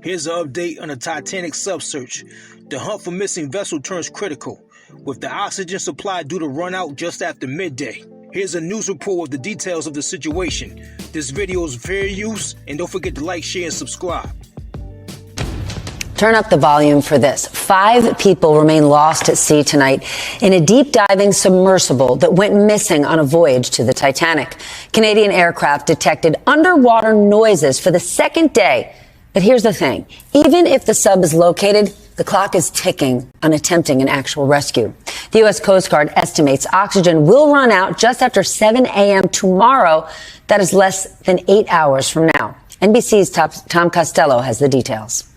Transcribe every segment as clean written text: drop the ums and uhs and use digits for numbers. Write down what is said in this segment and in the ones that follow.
Here's an update on the Titanic sub-search. The hunt for missing vessel turns critical, with the oxygen supply due to run out just after midday. Here's a news report with the details of the situation. This video is fair use, and don't forget to like, share, and subscribe. Turn up the volume for this. 5 people remain lost at sea tonight in a deep-diving submersible that went missing on a voyage to the Titanic. Canadian aircraft detected underwater noises for the second day. But here's the thing. Even if the sub is located, the clock is ticking on attempting an actual rescue. The U.S. Coast Guard estimates oxygen will run out just after 7 a.m. tomorrow. That is less than 8 hours from now. NBC's Tom Costello has the details.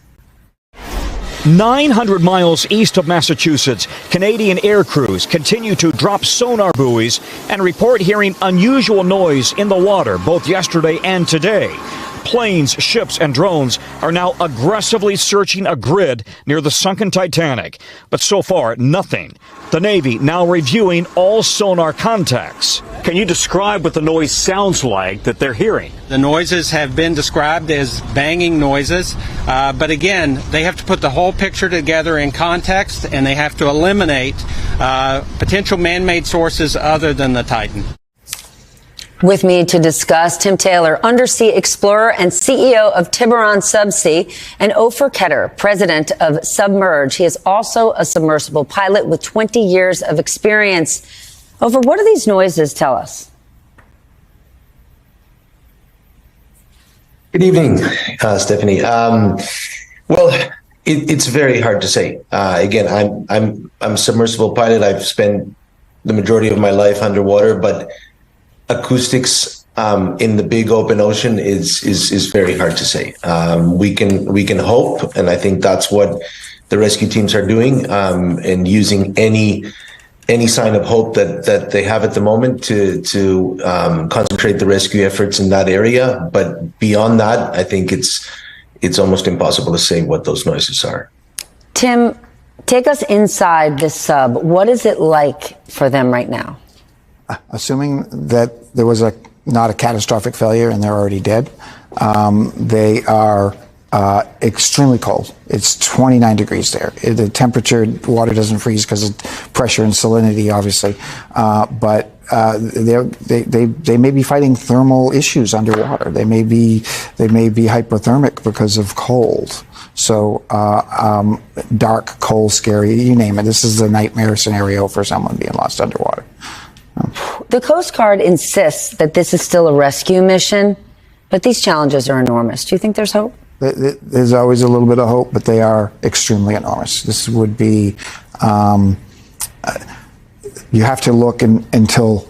900 miles east of Massachusetts, Canadian air crews continue to drop sonar buoys and report hearing unusual noise in the water both yesterday and today. Planes, ships, and drones are now aggressively searching a grid near the sunken Titanic. But so far, nothing. The Navy now reviewing all sonar contacts. Can you describe what the noise sounds like that they're hearing? The noises have been described as banging noises, but again, they have to put the whole picture together in context, and they have to eliminate potential man-made sources other than the Titan. With me to discuss, Tim Taylor, undersea explorer and CEO of Tiburon Subsea, and Ofer Ketter, president of Submerge. He is also a submersible pilot with 20 years of experience. Ofer, what do these noises tell us? Good evening, Stephanie. Well, it's very hard to say. Again, I'm a submersible pilot. I've spent the majority of my life underwater, but acoustics in the big open ocean is very hard to say. We can hope, and I think that's what the rescue teams are doing, and using any sign of hope that they have at the moment to concentrate the rescue efforts in that area. But beyond that, I think it's almost impossible to say what those noises are. Tim, take us inside this sub. What is it like for them right now? Assuming that there was not a catastrophic failure and they're already dead, they are extremely cold. It's 29 degrees there. The temperature, water doesn't freeze because of pressure and salinity, obviously, but they may be fighting thermal issues underwater. They may be hypothermic because of cold. So dark, cold, scary, you name it. This is a nightmare scenario for someone being lost underwater. The Coast Guard insists that this is still a rescue mission, but these challenges are enormous. Do you think there's hope? There's always a little bit of hope, but they are extremely enormous. This would be, you have to look until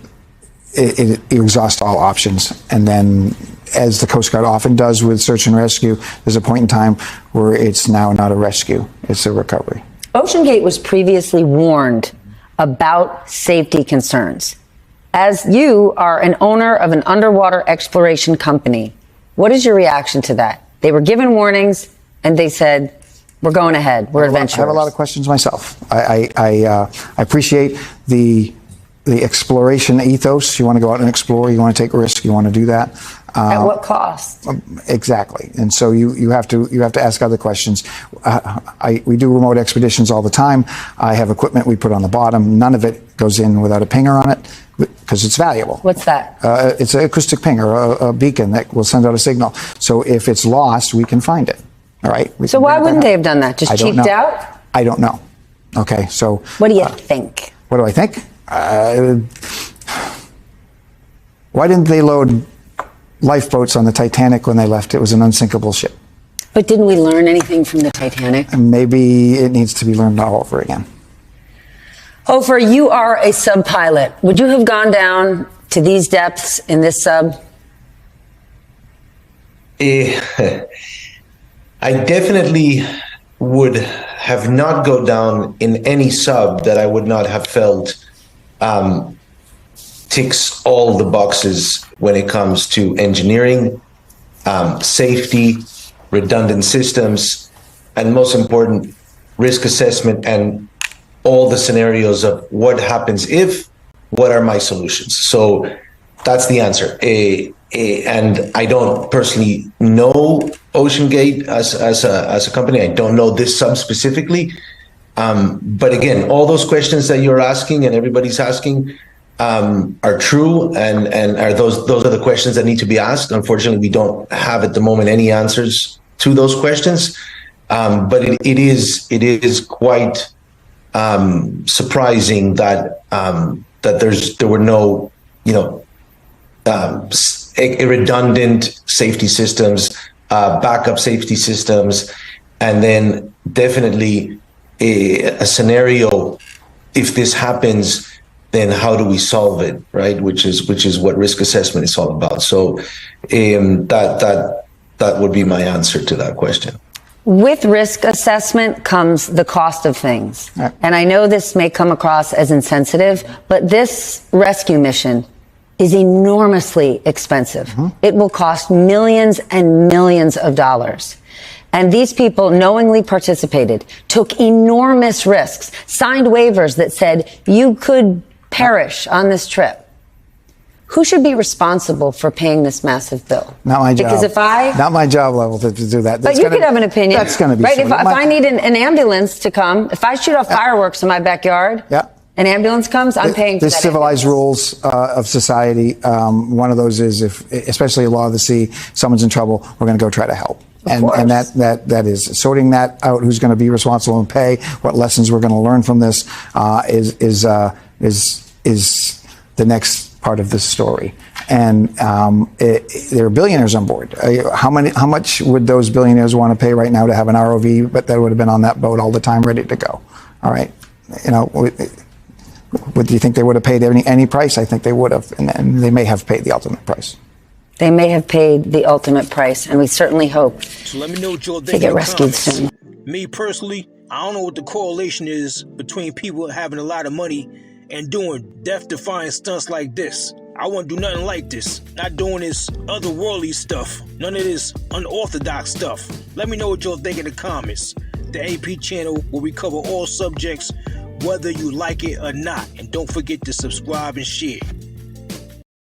it exhausts all options. And then, as the Coast Guard often does with search and rescue, there's a point in time where it's now not a rescue, it's a recovery. OceanGate was previously warned about safety concerns. As you are an owner of an underwater exploration company, what is your reaction to that? They were given warnings and they said, we're going ahead, we're adventurers. I have a lot of questions myself. I appreciate the exploration ethos. You want to go out and explore, you want to take a risk, you want to do that. At what cost? Exactly. And so you have to ask other questions. We do remote expeditions all the time. I have equipment we put on the bottom. None of it goes in without a pinger on it because it's valuable. What's that? It's an acoustic pinger, a beacon that will send out a signal. So if it's lost, we can find it. All right. So why wouldn't they have done that? Just cheaped out? I don't know. Okay. So what do you think? What do I think? Why didn't they load lifeboats on the Titanic when they left? It was an unsinkable ship. But didn't we learn anything from the Titanic? Maybe it needs to be learned all over again. Ofer, you are a sub pilot. Would you have gone down to these depths in this sub? I definitely would have not go down in any sub that I would not have felt ticks all the boxes when it comes to engineering, safety, redundant systems, and most important, risk assessment and all the scenarios of what happens if, what are my solutions? So that's the answer. And I don't personally know OceanGate as a company. I don't know this sub specifically. But again, all those questions that you're asking and everybody's asking are true, and are those are the questions that need to be asked. Unfortunately, we don't have at the moment any answers to those questions. But it is quite surprising that there were no redundant safety systems, backup safety systems, and then definitely a scenario, if this happens, then how do we solve it, right? Which is what risk assessment is all about. So that would be my answer to that question. With risk assessment comes the cost of things. Right. And I know this may come across as insensitive, but this rescue mission is enormously expensive. Mm-hmm. It will cost millions and millions of dollars. And these people knowingly participated, took enormous risks, signed waivers that said you could perish on this trip. Who should be responsible for paying this massive bill? Not my job. Because not my job level to do that. But you could have an opinion. That's going to be right. If I need an ambulance to come, if I shoot off fireworks in my backyard, an ambulance comes, I'm paying for that. There's civilized rules of society. One of those is especially a law of the sea, someone's in trouble, we're going to go try to help. And that is sorting that out. Who's going to be responsible and pay? What lessons we're going to learn from this is the next part of this story. And there are billionaires on board. How much would those billionaires want to pay right now to have an ROV, but that would have been on that boat all the time, ready to go? All right, do you think they would have paid any price? I think they would have, and they may have paid the ultimate price. They may have paid the ultimate price, and we certainly hope so let me know what you'll they get rescued soon. Me personally, I don't know what the correlation is between people having a lot of money and doing death-defying stunts like this. I won't do nothing like this. Not doing this otherworldly stuff. None of this unorthodox stuff. Let me know what you'll think in the comments. The AP channel, where we cover all subjects, whether you like it or not. And don't forget to subscribe and share.